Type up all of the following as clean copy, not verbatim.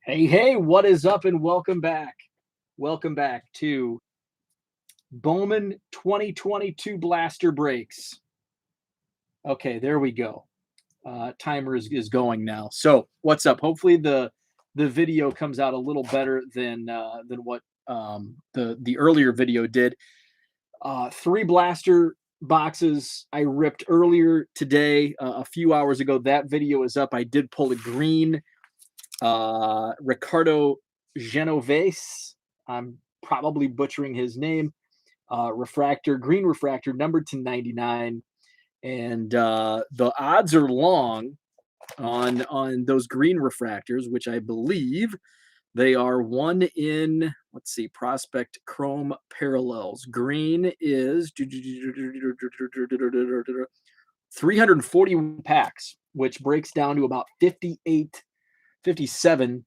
Hey, what is up and welcome back. Welcome back to Bowman 2022 Blaster Breaks. Okay, there we go. Timer is going now. So, what's up? Hopefully the video comes out a little better than what the earlier video did. Three blaster boxes I ripped earlier today, a few hours ago. That video is up. I did pull a green Ricardo Genovese. I'm probably butchering his name. Refractor, green refractor, numbered to 99, and the odds are long on those green refractors, which I believe they are one in. Let's see, prospect chrome parallels. Green is 341 packs, which breaks down to about 58 57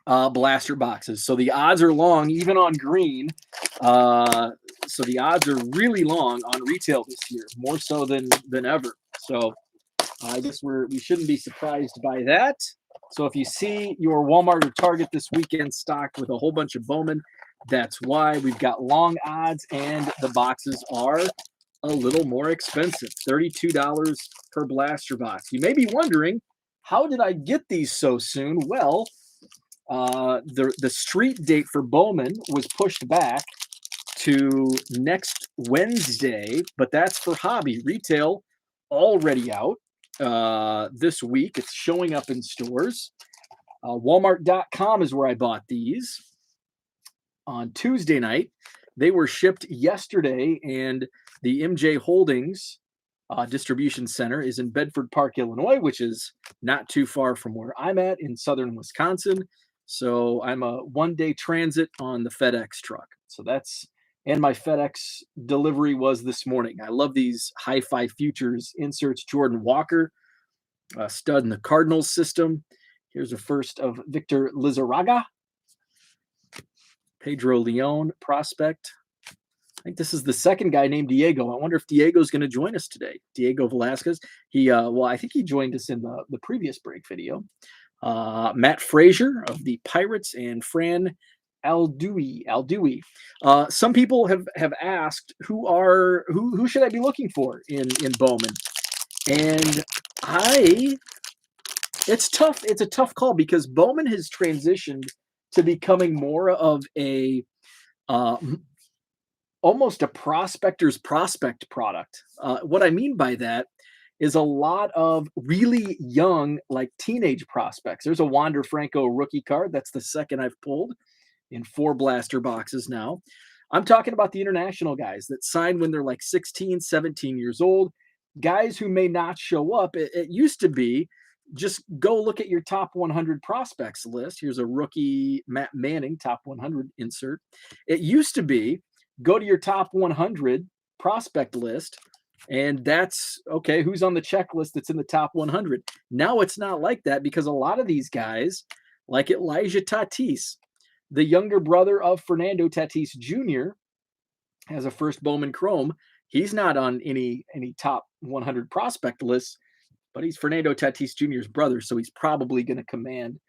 blaster boxes. So the odds are long, even on green. So the odds are really long on retail this year, more so than ever. So I guess we shouldn't be surprised by that. So if you see your Walmart or Target this weekend stocked with a whole bunch of Bowman, that's why we've got long odds, and the boxes are a little more expensive, $32 per blaster box. You may be wondering, how did I get these so soon? Well, the street date for Bowman was pushed back to next Wednesday, but that's for hobby. Retail already out this week. It's showing up in stores. Walmart.com is where I bought these on Tuesday night. They were shipped yesterday, and the MJ Holdings distribution center is in Bedford Park, Illinois, which is not too far from where I'm at in southern Wisconsin. So I'm a one-day transit on the FedEx truck. So and my FedEx delivery was this morning. I love these Hi-Fi Futures inserts. Jordan Walker, stud in the Cardinals system. Here's a first of Victor Lizarraga. Pedro Leon, prospect. I think this is the second guy named Diego. I wonder if Diego's going to join us today. Diego Velasquez. I think he joined us in the previous break video. Matt Frazier of the Pirates and Fran Alduy. Some people have asked who should I be looking for in Bowman, and it's tough. It's a tough call because Bowman has transitioned to becoming more of a almost a prospector's prospect product. What I mean by that is a lot of really young, like teenage prospects. There's a Wander Franco rookie card. That's the second I've pulled in 4 blaster boxes now. I'm talking about the international guys that sign when they're like 16, 17 years old, guys who may not show up. It used to be just go look at your top 100 prospects list. Here's a rookie Matt Manning top 100 insert. It used to be go to your top 100 prospect list, and that's okay. Who's on the checklist that's in the top 100? Now it's not like that because a lot of these guys, like Elijah Tatis, the younger brother of Fernando Tatis Jr., has a first Bowman Chrome. He's not on any top 100 prospect lists, but he's Fernando Tatis Jr.'s brother, so he's probably going to command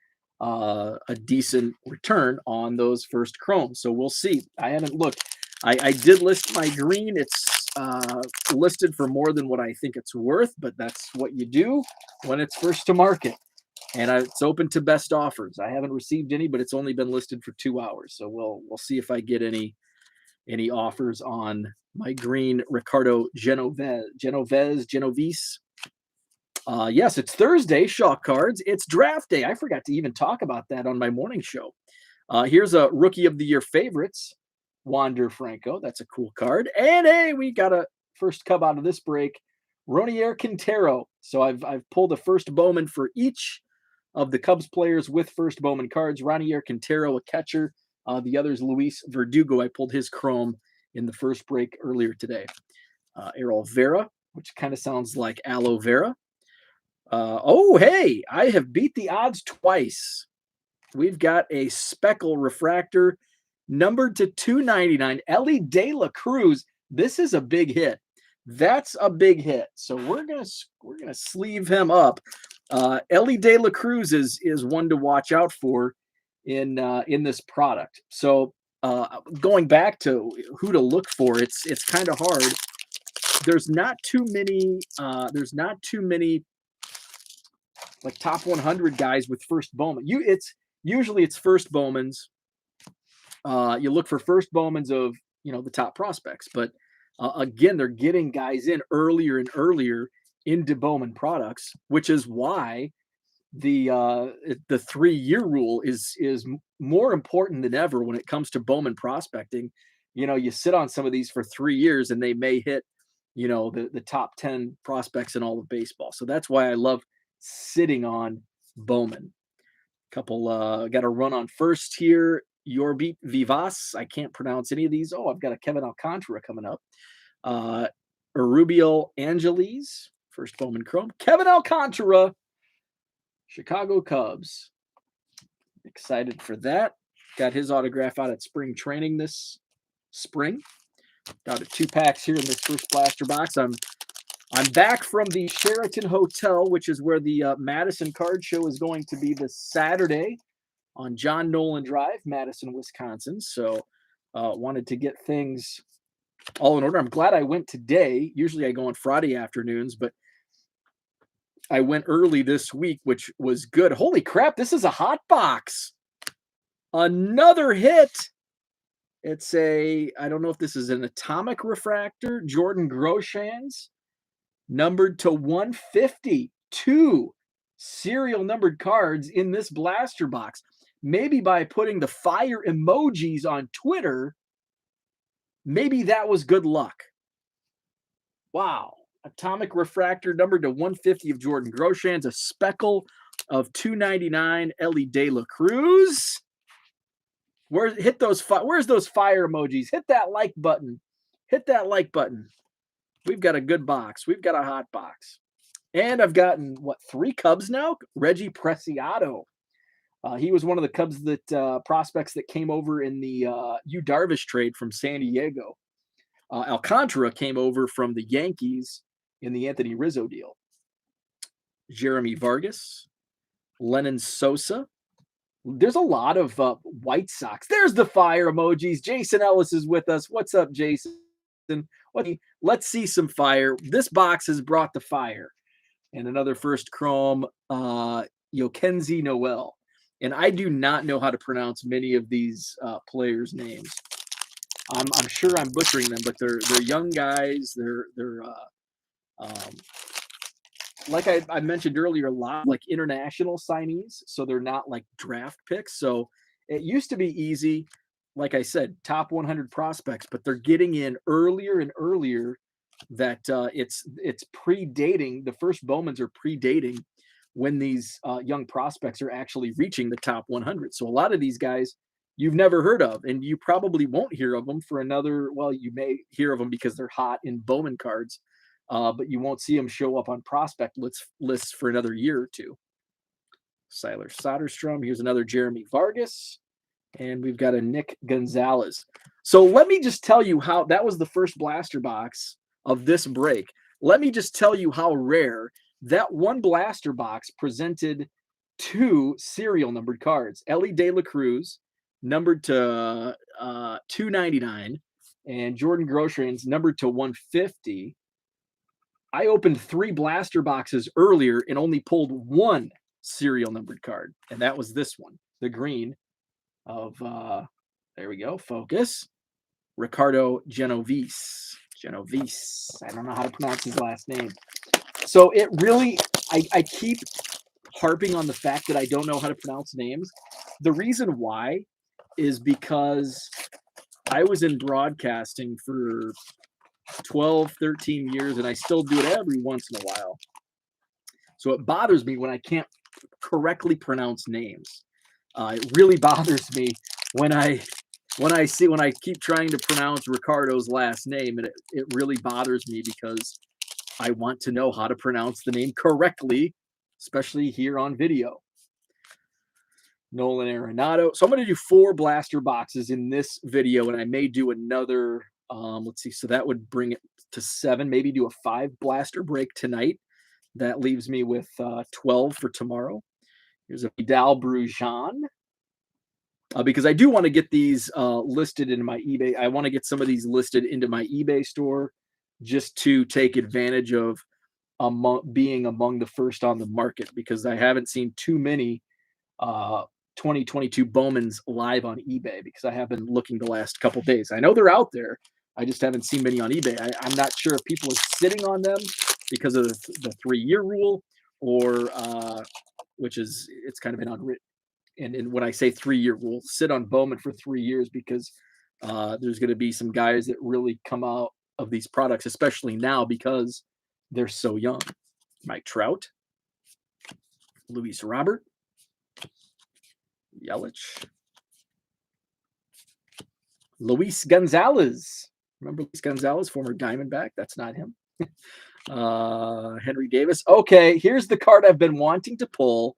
a decent return on those first Chromes. So we'll see. I haven't looked. I did list my green. It's listed for more than what I think it's worth, but that's what you do when it's first to market. And it's open to best offers. I haven't received any, but it's only been listed for 2 hours. So we'll see if I get any offers on my green Ricardo Genovese. Yes, it's Thursday, Shaw Cards. It's draft day. I forgot to even talk about that on my morning show. Here's a Rookie of the Year favorites, Wander Franco. That's a cool card. And hey, we got a first cub out of this break, Ronier Quintero. So I've pulled a first Bowman for each of the Cubs players with first Bowman cards. Ronier Quintero, a catcher. The other's Luis Verdugo. I pulled his Chrome in the first break earlier today. Errol Vera, which kind of sounds like aloe vera. Hey, I have beat the odds twice. We've got a speckle refractor numbered to 299. Ellie De La Cruz. This is a big hit. That's a big hit. So we're gonna sleeve him up. Ellie De La Cruz is one to watch out for in this product. So going back to who to look for, it's kind of hard. There's not too many. There's not too many like top 100 guys with first Bowman. It's usually it's first Bowmans. You look for first Bowmans of the top prospects, but again, they're getting guys in earlier and earlier into Bowman products, which is why the 3-year rule is more important than ever when it comes to Bowman prospecting. You sit on some of these for 3 years and they may hit the top 10 prospects in all of baseball. So that's why I love sitting on Bowman. Got a run on first here. Yorbit Vivas. I can't pronounce any of these. Oh, I've got a Kevin Alcantara coming up. Rubio Angeles, first Bowman Chrome. Kevin Alcantara, Chicago Cubs. Excited for that. Got his autograph out at spring training this spring. Got 2 packs here in this first blaster box. I'm back from the Sheraton Hotel, which is where the Madison Card Show is going to be this Saturday on John Nolan Drive, Madison, Wisconsin. So wanted to get things all in order. I'm glad I went today. Usually I go on Friday afternoons, but I went early this week, which was good. Holy crap, this is a hot box. Another hit. It's I don't know if this is an atomic refractor, Jordan Groshans, numbered to 150. 2 serial numbered cards in this blaster box. Maybe by putting the fire emojis on Twitter, maybe that was good luck. Wow. Atomic refractor numbered to 150 of Jordan Groshans, a speckle of 299 Ellie De La Cruz. Where's those fire emojis? Hit that like button. Hit that like button. We've got a good box. We've got a hot box. And I've gotten 3 Cubs now? Reggie Preciado. He was one of the Cubs that prospects that came over in the Yu Darvish trade from San Diego. Alcantara came over from the Yankees in the Anthony Rizzo deal. Jeremy Vargas, Lennon Sosa. There's a lot of White Sox. There's the fire emojis. Jason Ellis is with us. What's up, Jason? Let's see some fire. This box has brought the fire. And another first chrome, Yokenzi Noel. And I do not know how to pronounce many of these players' names. I'm sure I'm butchering them, but they're young guys. They're like I mentioned earlier, a lot like international signees, so they're not like draft picks. So it used to be easy, like I said, top 100 prospects, but they're getting in earlier and earlier. That it's predating, the first Bowmans are predating when these young prospects are actually reaching the top 100. So a lot of these guys you've never heard of, and you probably won't hear of them for another, well, you may hear of them because they're hot in Bowman cards, but you won't see them show up on prospect lists for another year or two. Siler Soderstrom. Here's another Jeremy Vargas. And we've got a Nick Gonzalez. So let me just tell you how that was the first blaster box of this break. Let me just tell you how rare that one blaster box presented 2 serial numbered cards. Ellie De La Cruz, numbered to 299, and Jordan Groshans, numbered to 150. I opened 3 blaster boxes earlier and only pulled 1 serial numbered card, and that was this one, the green of, there we go, focus, Ricardo Genovese. I don't know how to pronounce his last name. So it really, I keep harping on the fact that I don't know how to pronounce names. The reason why is because I was in broadcasting for 12, 13 years, and I still do it every once in a while. So it bothers me when I can't correctly pronounce names. It really bothers me when I keep trying to pronounce Ricardo's last name, and it really bothers me because I want to know how to pronounce the name correctly, especially here on video. Nolan Arenado. So I'm going to do 4 blaster boxes in this video, and I may do another, let's see, so that would bring it to 7, maybe do a 5 blaster break tonight. That leaves me with 12 for tomorrow. Here's a Vidal Brujan. because I do want to get these listed in my eBay. I want to get some of these listed into my eBay store just to take advantage of being among the first on the market, because I haven't seen too many uh, 2022 Bowmans live on eBay, because I have been looking the last couple days. I know they're out there. I just haven't seen many on eBay. I'm not sure if people are sitting on them because of the 3-year rule, or which is, it's kind of an unwritten. And when I say 3-year rule, sit on Bowman for 3 years, because there's going to be some guys that really come out of these products, especially now because they're so young. Mike Trout, Luis Robert, Yelich, Luis Gonzalez. Remember Luis Gonzalez, former Diamondback? That's not him. Henry Davis. Okay, here's the card I've been wanting to pull,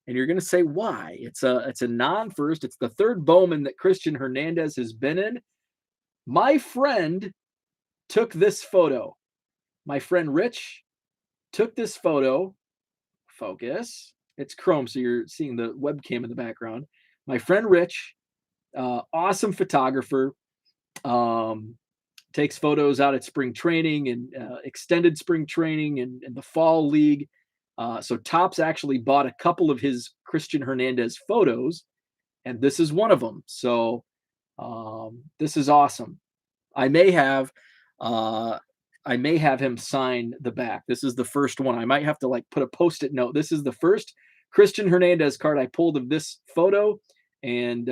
and you're going to say why. It's a non-first. It's the third Bowman that Christian Hernandez has been in. My friend took this photo. My friend Rich took this photo. Focus. It's chrome, so you're seeing the webcam in the background. My friend Rich, awesome photographer, takes photos out at spring training and extended spring training and the fall league. So Topps actually bought a couple of his Christian Hernandez photos, and this is one of them. So this is awesome. I may have him sign the back. This is the first one. I might have to like put a post-it note. This is the first Christian Hernandez card I pulled of this photo. And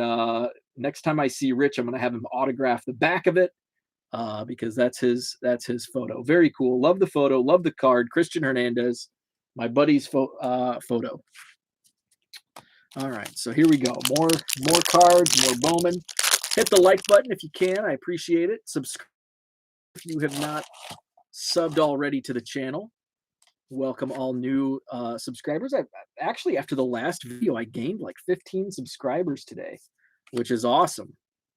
next time I see Rich, I'm going to have him autograph the back of it, because that's his photo. Very cool. Love the photo. Love the card. Christian Hernandez, my buddy's photo. All right, so here we go. More cards, more Bowman. Hit the like button if you can. I appreciate it. Subscribe if you have not subbed already to the channel. Welcome all new subscribers. I actually, after the last video, I gained like 15 subscribers today, which is awesome.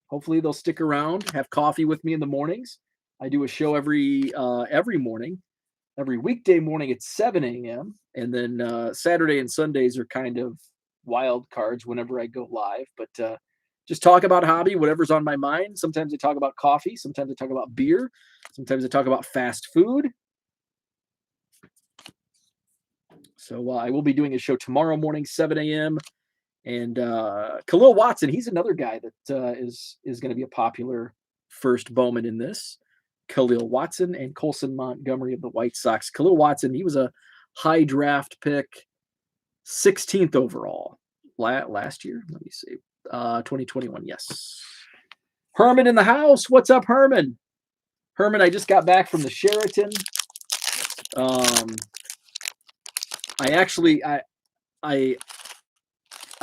Hopefully they'll stick around, have coffee with me in the mornings. I do a show every morning, every weekday morning at 7 a.m. And then Saturday and Sundays are kind of wild cards whenever I go live. But just talk about hobby, whatever's on my mind. Sometimes I talk about coffee. Sometimes I talk about beer. Sometimes I talk about fast food. So I will be doing a show tomorrow morning, 7 a.m. And Khalil Watson, he's another guy that is going to be a popular first Bowman in this. Khalil Watson and Colson Montgomery of the White Sox. Khalil Watson, he was a high draft pick, 16th overall last year. Let me see. 2021, yes. Herman in the house. What's up, Herman? Herman, I just got back from the Sheraton. I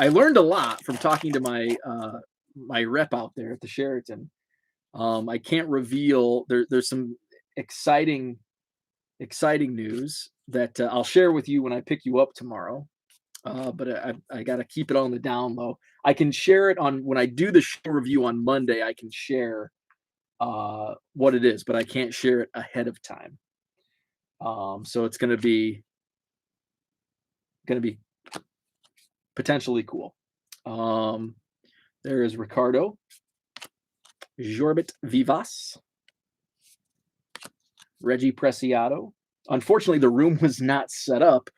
learned a lot from talking to my rep out there at the Sheraton. I can't reveal. There's some exciting news that I'll share with you when I pick you up tomorrow. But I got to keep it on the down low. I can share it on when I do the show review on Monday. I can share what it is, but I can't share it ahead of time. So it's going to be potentially cool. There is Ricardo, Jorbit Vivas, Reggie Preciado. Unfortunately, the room was not set up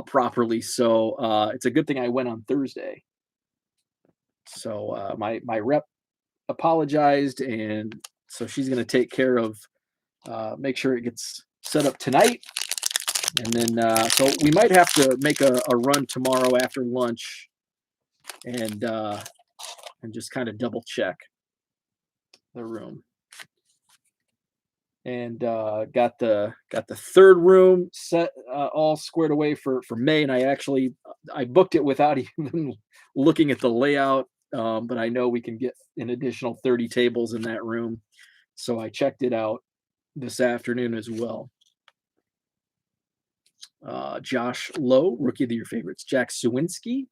properly, so it's a good thing I went on Thursday. So my rep apologized, and so she's going to take care of make sure it gets set up tonight. And then so we might have to make a run tomorrow after lunch and just kind of double check the room. And got the third room set all squared away for May. And I booked it without even looking at the layout. But I know we can get an additional 30 tables in that room. So I checked it out this afternoon as well. Josh Lowe, rookie of the year favorites. Jack Suwinski.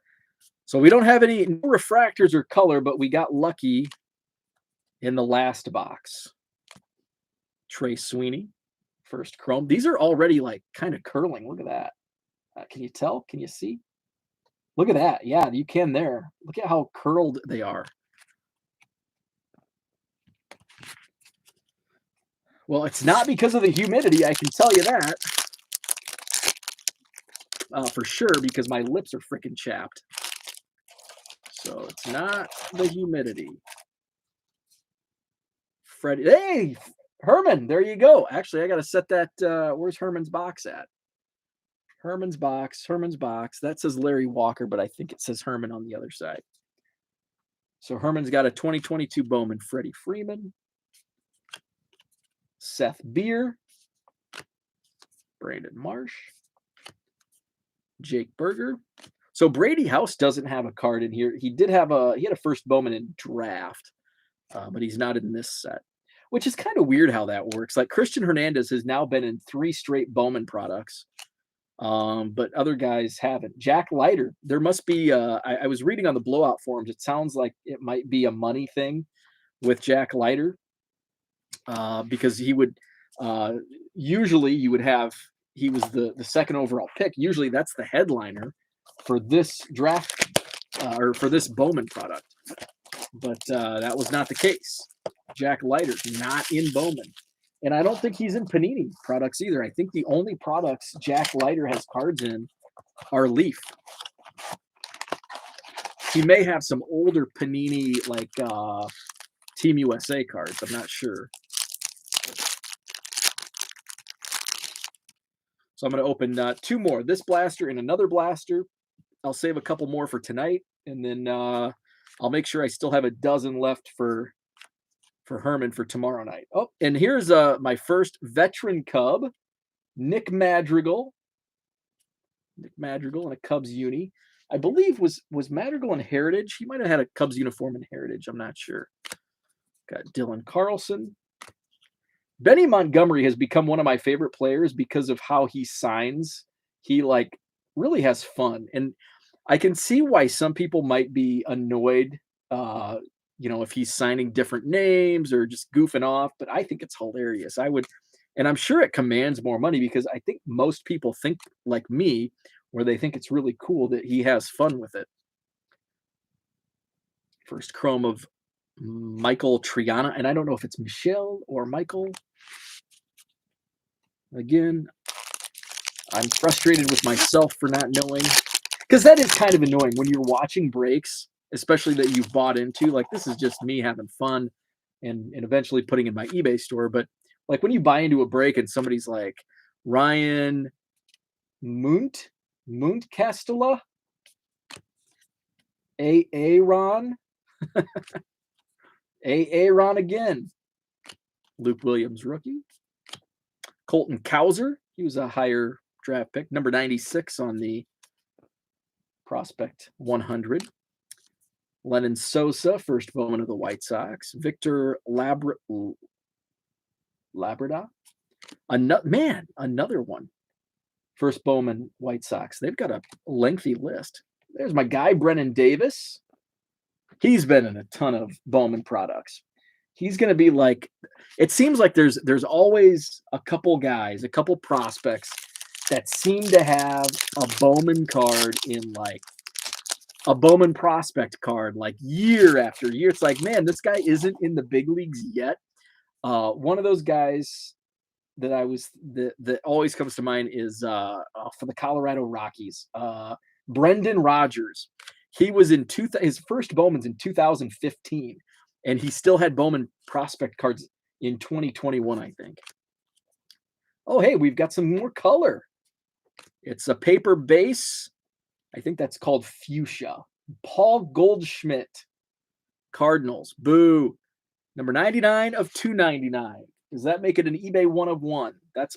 So we don't have any no refractors or color, but we got lucky in the last box. Trey Sweeney, first chrome. These are already like kind of curling. Look at that. Can you tell? Can you see? Look at that. Yeah, you can there. Look at how curled they are. Well, it's not because of the humidity, I can tell you that for sure, because my lips are freaking chapped. So it's not the humidity. Freddie, hey, Herman, there you go. Actually, I got to set that. Where's Herman's box at? Herman's box, Herman's box. That says Larry Walker, but I think it says Herman on the other side. So Herman's got a 2022 Bowman Freddie Freeman, Seth Beer, Brandon Marsh, Jake Berger. So Brady House doesn't have a card in here. He had a first Bowman in draft, but he's not in this set, which is kind of weird how that works. Like Christian Hernandez has now been in 3 straight Bowman products, but other guys haven't. Jack Leiter, there must be. I was reading on the blowout forums. It sounds like it might be a money thing with Jack Leiter, because he would usually you would have he was the second overall pick. Usually that's the headliner for this draft or for this Bowman product, but that was not the case. Jack Leiter not in Bowman. And I don't think he's in Panini products either. I think the only products Jack Leiter has cards in are Leaf. He may have some older Panini, like Team USA cards. I'm not sure. So I'm going to open 2 more. This blaster and another blaster. I'll save a couple more for tonight. And then I'll make sure I still have a dozen left for Herman for tomorrow night. Oh, and here's my first veteran Cub, Nick Madrigal. Nick Madrigal in a Cubs uni. I believe was Madrigal in Heritage. He might have had a Cubs uniform in Heritage. I'm not sure. Got Dylan Carlson. Benny Montgomery has become one of my favorite players because of how he signs. He really has fun, and I can see why some people might be annoyed. If he's signing different names or just goofing off, but I think it's hilarious. And I'm sure it commands more money because I think most people think like me, where they think it's really cool that he has fun with it. First chrome of Michael Triana, and I don't know if it's Michelle or Michael. Again, I'm frustrated with myself for not knowing, because that is kind of annoying when you're watching breaks, especially that you've bought into. Like, this is just me having fun and eventually putting in my eBay store. But like when you buy into a break and somebody's like Ryan Muntcastela, Aaron, Aaron again, Luke Williams rookie, Colton Cowser, he was a higher draft pick, number 96 on the Prospect 100. Lennon Sosa, first Bowman of the White Sox. Victor Labrada. Another one. First Bowman White Sox. They've got a lengthy list. There's my guy, Brennan Davis. He's been in a ton of Bowman products. He's going to be like, it seems like there's always a couple guys, a couple prospects that seem to have a Bowman card in like a Bowman prospect card like year after year. It's like, man, this guy isn't in the big leagues yet. One of those guys that always comes to mind is for the Colorado Rockies, Brendan Rodgers. He was in his first Bowman's in 2015, and he still had Bowman prospect cards in 2021, I think. Oh, hey, we've got some more color. It's a paper base. I think that's called fuchsia. Paul Goldschmidt, Cardinals. Boo. Number 99 of 299. Does that make it an eBay 1 of 1? That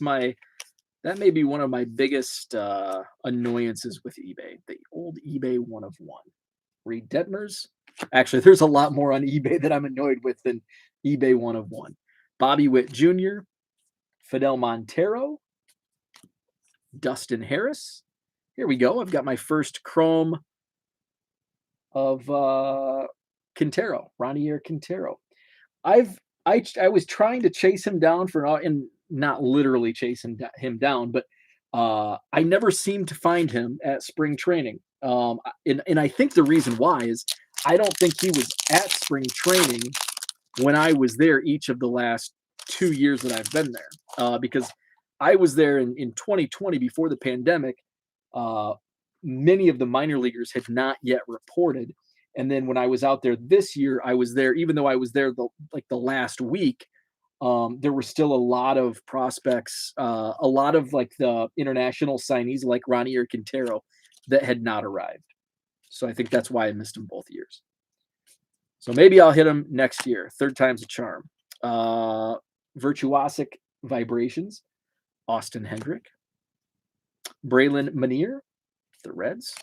may be one of my biggest annoyances with eBay. The old eBay 1 of 1. Reed Detmers. Actually, there's a lot more on eBay that I'm annoyed with than eBay 1 of 1. Bobby Witt Jr., Fidel Montero, Dustin Harris. Here we go. I've got my first chrome of Quintero, Ronier Quintero. I was trying to chase him down and not literally chasing him down, but I never seemed to find him at spring training. And I think the reason why is I don't think he was at spring training when I was there each of the last 2 years that I've been there, because I was there in 2020 before the pandemic. Uh, Many of the minor leaguers had not yet reported, and then when I was out there this year, I was there. Even though I was there the last week, there were still a lot of prospects, a lot of like the international signees like Ronnie or Quintero that had not arrived. So I think that's why I missed him both years. So maybe I'll hit him next year. Third time's a charm. Uh, Virtuosic Vibrations, Austin Hendrick. Braylon Manier, the Reds.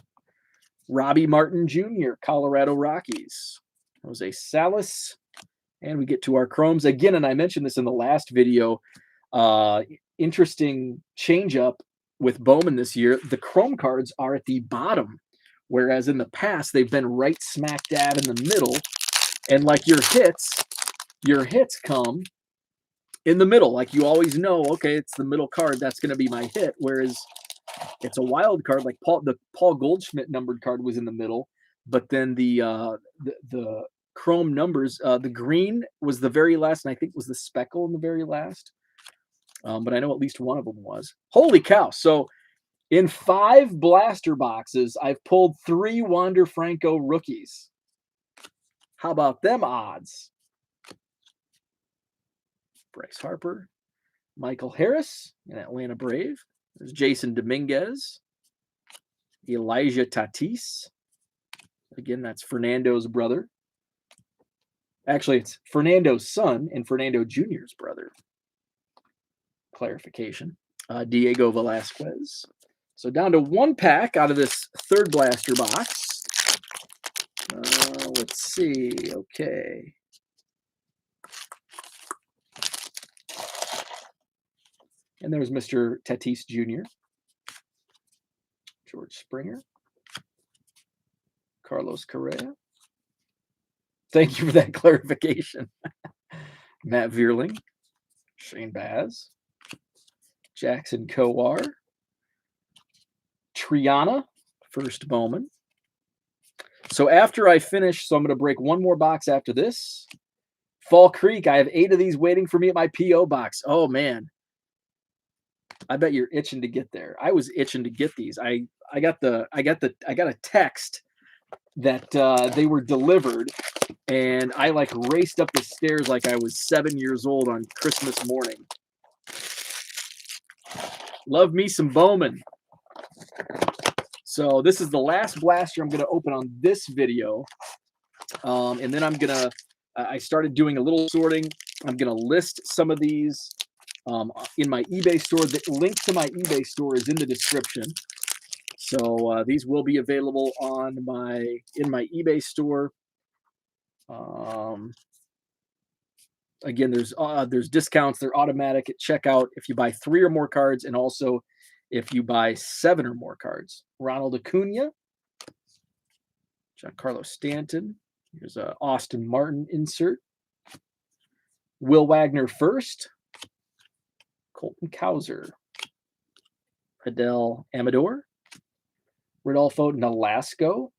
Robbie Martin Jr., Colorado Rockies. Jose Salas. And we get to our chromes again. And I mentioned this in the last video. Interesting change up with Bowman this year. The chrome cards are at the bottom, whereas in the past they've been right smack dab in the middle. And like your hits come in the middle. Like you always know, okay, it's the middle card that's going to be my hit. Whereas it's a wild card, like the Paul Goldschmidt numbered card was in the middle, but then the chrome numbers, the green was the very last, and I think was the speckle in the very last. But I know at least one of them was. Holy cow! So in 5 blaster boxes, I've pulled 3 Wander Franco rookies. How about them odds? Bryce Harper, Michael Harris, an Atlanta Brave. There's Jason Dominguez, Elijah Tatis. Again, that's Fernando's brother. Actually, it's Fernando's son and Fernando Jr.'s brother. Clarification. Diego Velasquez. So down to 1 pack out of this third blaster box. Let's see. Okay. And there was Mr. Tatis Jr., George Springer, Carlos Correa. Thank you for that clarification. Matt Vierling, Shane Baz, Jackson Kowar, Triana, first Bowman. So after I finish, so I'm going to break 1 more box after this. Fall Creek, I have 8 of these waiting for me at my P.O. box. Oh, man. I bet you're itching to get there. I was itching to get these. I got a text that they were delivered, and I like raced up the stairs like I was 7 years old on Christmas morning. Love me some Bowman. So this is the last blaster I'm going to open on this video, and then I started doing a little sorting. I'm going to list some of these in my eBay store. The link to my eBay store is in the description. So these will be available in my eBay store. Again, there's discounts. They're automatic at checkout if you buy 3 or more cards, and also if you buy 7 or more cards. Ronald Acuna, Giancarlo Stanton. Here's a Austin Martin insert. Will Wagner first. Colton Cowser, Adele Amador, Rodolfo Nolasco.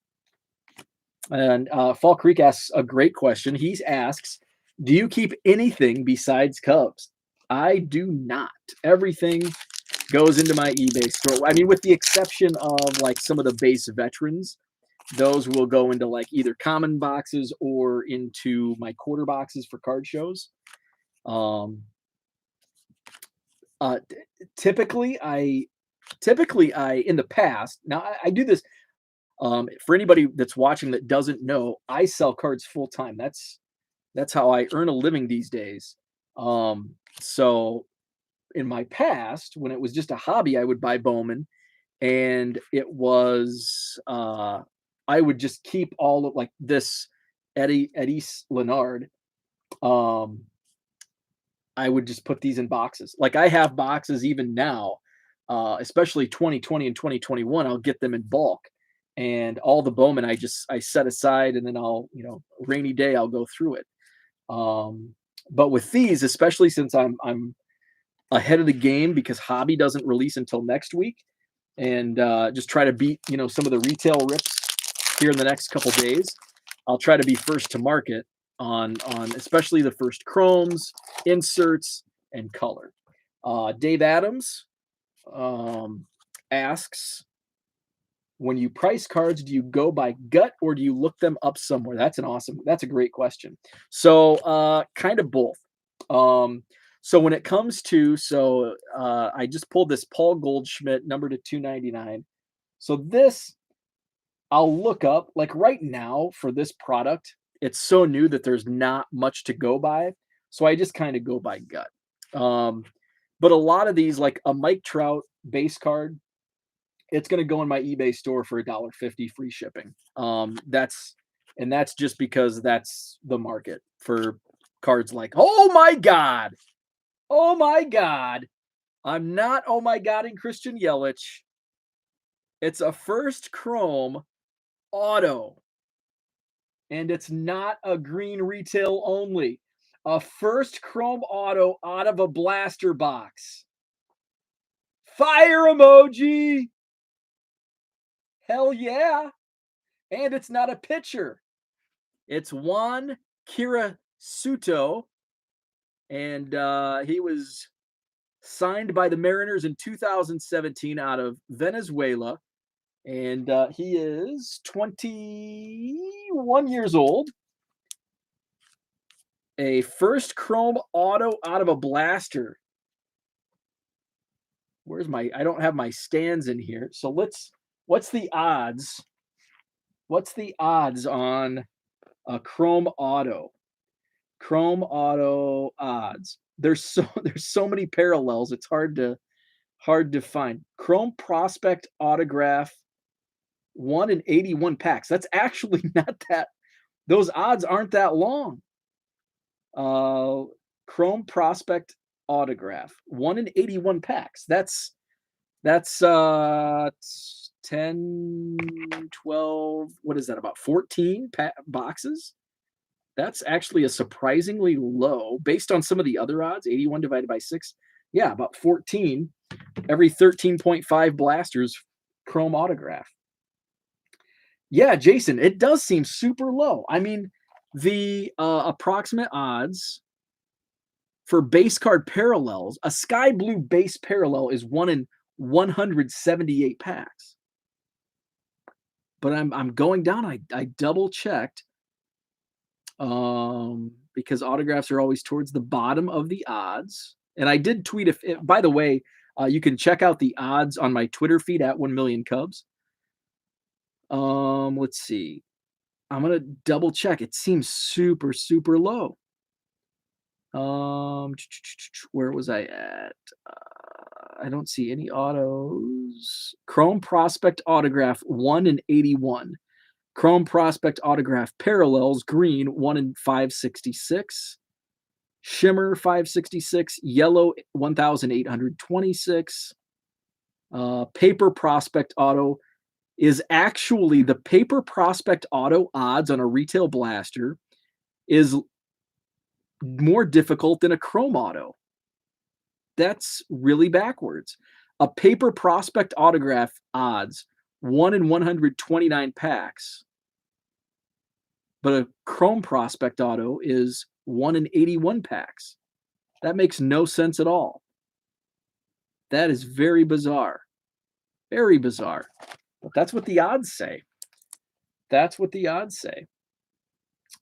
And Fall Creek asks a great question. He asks, do you keep anything besides Cubs? I do not. Everything goes into my eBay store. I mean, with the exception of like some of the base veterans, those will go into like either common boxes or into my quarter boxes for card shows. Typically I in the past, now I do this for anybody that's watching that doesn't know, I sell cards full time. That's how I earn a living these days. So in my past, when it was just a hobby, I would buy Bowman, and it was I would just keep all of like this Eddie Leonard. I would just put these in boxes. Like I have boxes even now, especially 2020 and 2021. I'll get them in bulk, and all the Bowman I set aside, and then I'll rainy day I'll go through it. But with these, especially since I'm ahead of the game because hobby doesn't release until next week, and just try to beat, some of the retail rips here in the next couple days. I'll try to be first to market on especially the first chromes, inserts, and color. Dave Adams asks, when you price cards, do you go by gut or do you look them up somewhere? That's a great question. So kind of both. So when it comes to, I just pulled this Paul Goldschmidt number to 299. So this I'll look up, like right now for this product, it's so new that there's not much to go by. So I just kind of go by gut. Um, but a lot of these, like a Mike Trout base card, it's going to go in my eBay store for $1.50 free shipping. That's just because that's the market for cards like, oh my God, I'm not, oh my God, in Christian Yelich. It's a first chrome auto, and it's not a green retail only. A first chrome auto out of a blaster box. Fire emoji. Hell yeah. And it's not a pitcher. It's Juan Kirasuto, and he was signed by the Mariners in 2017 out of Venezuela, and he is 21 years old. A first chrome auto out of a blaster. I don't have my stands in here. So what's the odds? What's the odds on a chrome auto? Chrome auto odds. There's so many parallels. It's hard to find. Chrome prospect autograph 1 in 81 packs. That's actually not that. Those odds aren't that long. Chrome prospect autograph 1 in 81 packs. That's 10, 12, what is that, about 14 boxes? That's actually a surprisingly low, based on some of the other odds. 81 divided by 6, yeah, about 14 every 13.5 blasters chrome autograph. Yeah, Jason, it does seem super low. I mean, the approximate odds for base card parallels, a sky blue base parallel is 1 in 178 packs. But I'm going down. I double checked, because autographs are always towards the bottom of the odds. And I did tweet, if by the way, you can check out the odds on my Twitter feed at 1 million Cubs. Let's see. I'm gonna double check. It seems super, super low. Where was I at? I don't see any autos. Chrome prospect autograph 1 in 81. Chrome prospect autograph parallels green 1 in 566. Shimmer 566. Yellow 1826. Paper prospect auto is actually the paper prospect auto odds on a retail blaster is more difficult than a chrome auto. That's really backwards. A paper prospect autograph odds 1 in 129 packs, but a chrome prospect auto is 1 in 81 packs. That makes no sense at all. That is very bizarre. Very bizarre. But that's what the odds say. That's what the odds say.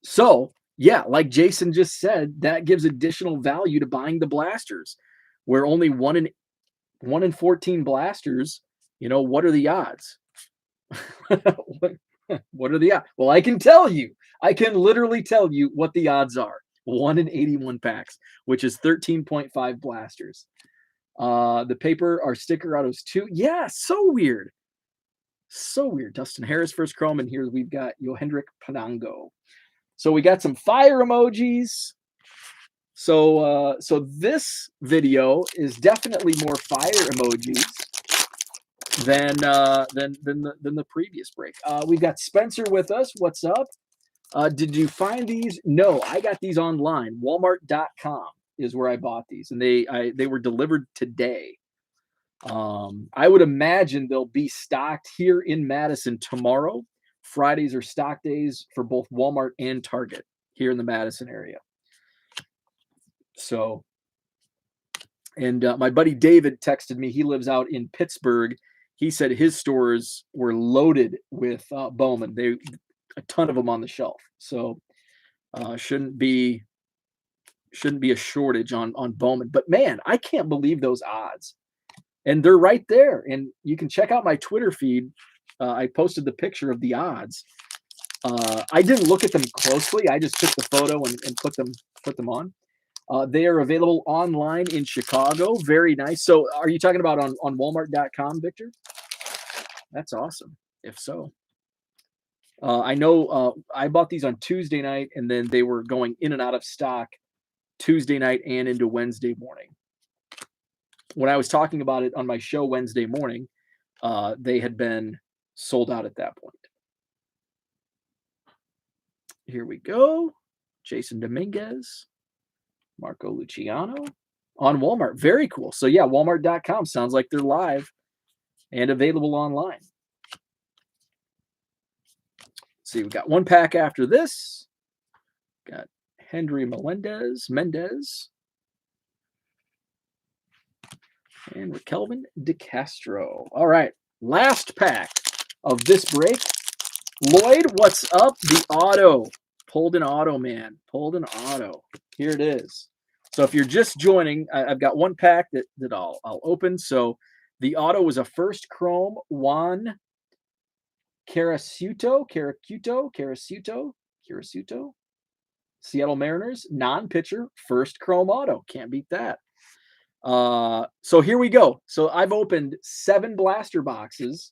So, yeah, like Jason just said, that gives additional value to buying the blasters, where only 1 in 14 blasters, what are the odds? What are the odds? Well, I can tell you. I can literally tell you what the odds are. 1 in 81 packs, which is 13.5 blasters. The paper are sticker autos too. Yeah, so weird. So weird. Dustin Harris first chrome, and here we've got Yohendrick Panango. So we got some fire emojis. So this video is definitely more fire emojis than the previous break. We've got Spencer with us. What's up? Did you find these? No, I got these online. Walmart.com is where I bought these, and they were delivered today. I would imagine they'll be stocked here in Madison tomorrow. Fridays are stock days for both Walmart and Target here in the Madison area. So, and my buddy David texted me. He lives out in Pittsburgh. He said his stores were loaded with Bowman. A ton of them on the shelf. So shouldn't be a shortage on Bowman. But man, I can't believe those odds. And they're right there. And you can check out my Twitter feed. I posted the picture of the odds. I didn't look at them closely. I just took the photo and put them on. They are available online in Chicago. Very nice. So are you talking about on Walmart.com, Victor? That's awesome. If so. I know I bought these on Tuesday night, and then they were going in and out of stock Tuesday night and into Wednesday morning. When I was talking about it on my show Wednesday morning, they had been sold out at that point. Here we go. Jason Dominguez, Marco Luciano on Walmart. Very cool. So yeah, Walmart.com sounds like they're live and available online. Let's see, we got one pack after this. Got Henry Mendez. And with Kelvin DeCastro. All right, last pack of this break. Lloyd, what's up? The auto. Pulled an auto, man. Pulled an auto. Here it is. So if you're just joining, I've got one pack that I'll open. So the auto was a first chrome Juan Carasuto. Seattle Mariners, non-pitcher, first chrome auto. Can't beat that. So here we go. So I've opened 7 blaster boxes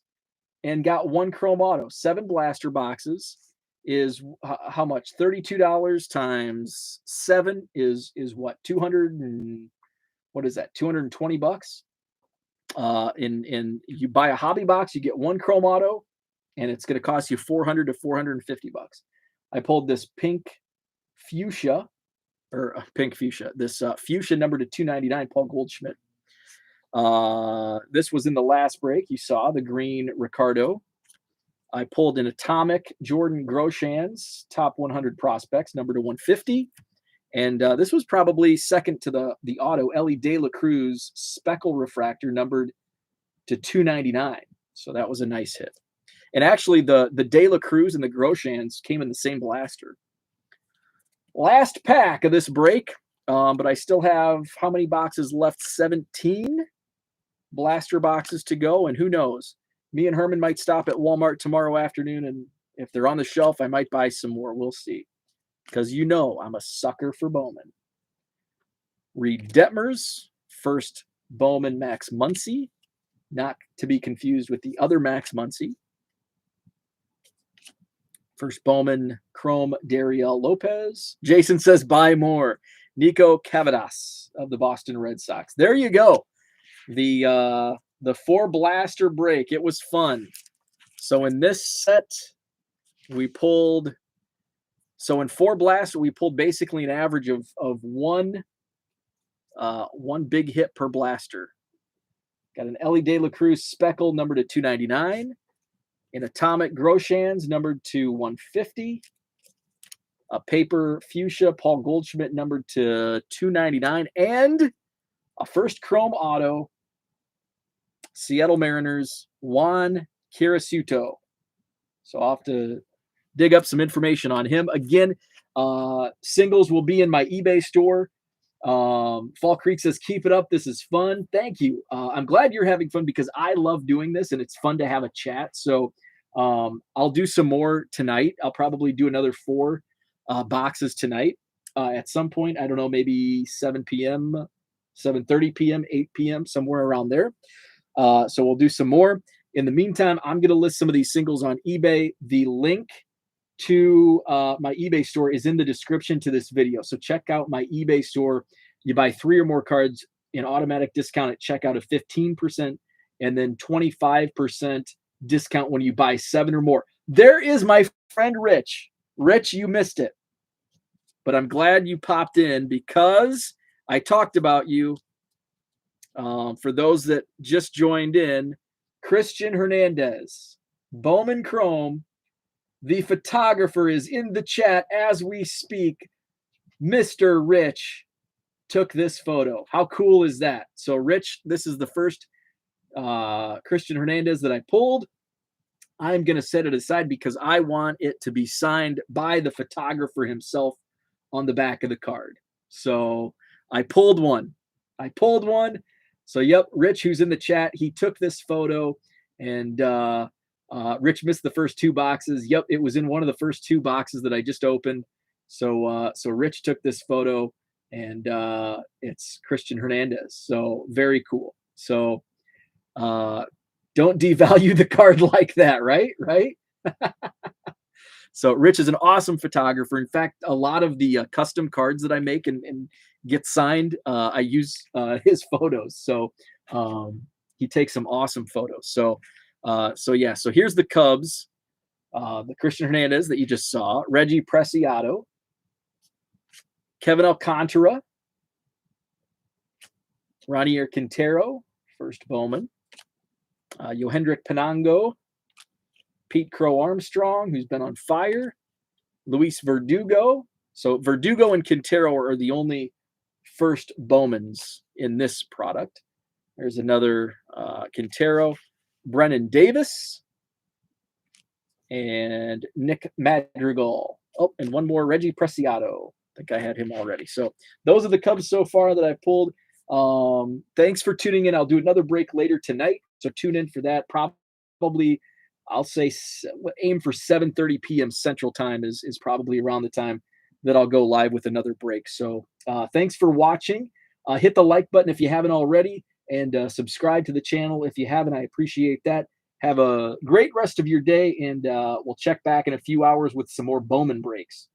and got 1 chrome auto. 7 blaster boxes is how much? $32 times 7 is what? 200 and what is that? $220. In you buy a hobby box, you get 1 chrome auto, and it's going to cost you $400 to $450. I pulled this pink fuchsia. This fuchsia number to 299, Paul Goldschmidt. This was in the last break. You saw the green Ricardo. I pulled an atomic Jordan Groshans, top 100 prospects, number to 150. And this was probably second to the auto, Ellie De La Cruz speckle refractor, numbered to 299. So that was a nice hit. And actually, the De La Cruz and the Groshans came in the same blaster. Last pack of this break, but I still have how many boxes left? 17 blaster boxes to go, and who knows? Me and Herman might stop at Walmart tomorrow afternoon, and if they're on the shelf, I might buy some more. We'll see. Because you know I'm a sucker for Bowman. Reed Detmers, first Bowman Max Muncy, not to be confused with the other Max Muncy. First Bowman Chrome Dariel Lopez. Jason says buy more. Nico Cavadas of the Boston Red Sox. There you go. The 4 blaster break. It was fun. So in this set, we pulled. So in 4 blaster, we pulled basically an average of one big hit per blaster. Got an Ellie De La Cruz speckle numbered to 299. An atomic Groshans numbered to 150. A paper fuchsia Paul Goldschmidt numbered to 299. And a first chrome auto Seattle Mariners Juan Carasuto. So I'll have to dig up some information on him. Again, singles will be in my eBay store. Fall Creek says, keep it up. This is fun. Thank you. I'm glad you're having fun because I love doing this and it's fun to have a chat. So I'll do some more tonight. I'll probably do another 4 boxes tonight at some point. I don't know, maybe 7 p.m., 7:30 p.m., 8 p.m., somewhere around there. So we'll do some more. In the meantime, I'm going to list some of these singles on eBay. The link to my eBay store is in the description to this video. So check out my eBay store. You buy 3 or more cards, an automatic discount at checkout of 15%, and then 25% discount when you buy 7 or more. There is my friend Rich. Rich, you missed it. But I'm glad you popped in because I talked about you For those that just joined in, Christian Hernandez, Bowman Chrome, the photographer, is in the chat as we speak. Mr. Rich took this photo. How cool is that? So, Rich, this is the first Christian Hernandez that I pulled. I'm going to set it aside because I want it to be signed by the photographer himself on the back of the card. So I pulled one. So, yep, Rich, who's in the chat, he took this photo, and Rich missed the first two boxes. Yep, it was in one of the first two boxes that I just opened. So Rich took this photo, and it's Christian Hernandez. So very cool. So don't devalue the card like that, right? Right. So Rich is an awesome photographer. In fact, a lot of the custom cards that I make and get signed, I use his photos. So he takes some awesome photos. So yeah. So here's the Cubs, the Christian Hernandez that you just saw, Reggie Preciado, Kevin Alcantara, Ranier Quintero, first Bowman, Yohendrick Penango, Pete Crow Armstrong, who's been on fire, Luis Verdugo. So Verdugo and Quintero are the only first Bowmans in this product. There's another Quintero, Brennan Davis, and Nick Madrigal. Oh, and one more, Reggie Preciado. I think I had him already. So those are the Cubs so far that I pulled. Thanks for tuning in. I'll do another break later tonight, so tune in for that. Probably, I'll say aim for 7:30 p.m. Central Time is probably around the time that I'll go live with another break. So thanks for watching. Hit the like button if you haven't already, and subscribe to the channel if you haven't. I appreciate that. Have a great rest of your day, and we'll check back in a few hours with some more Bowman breaks.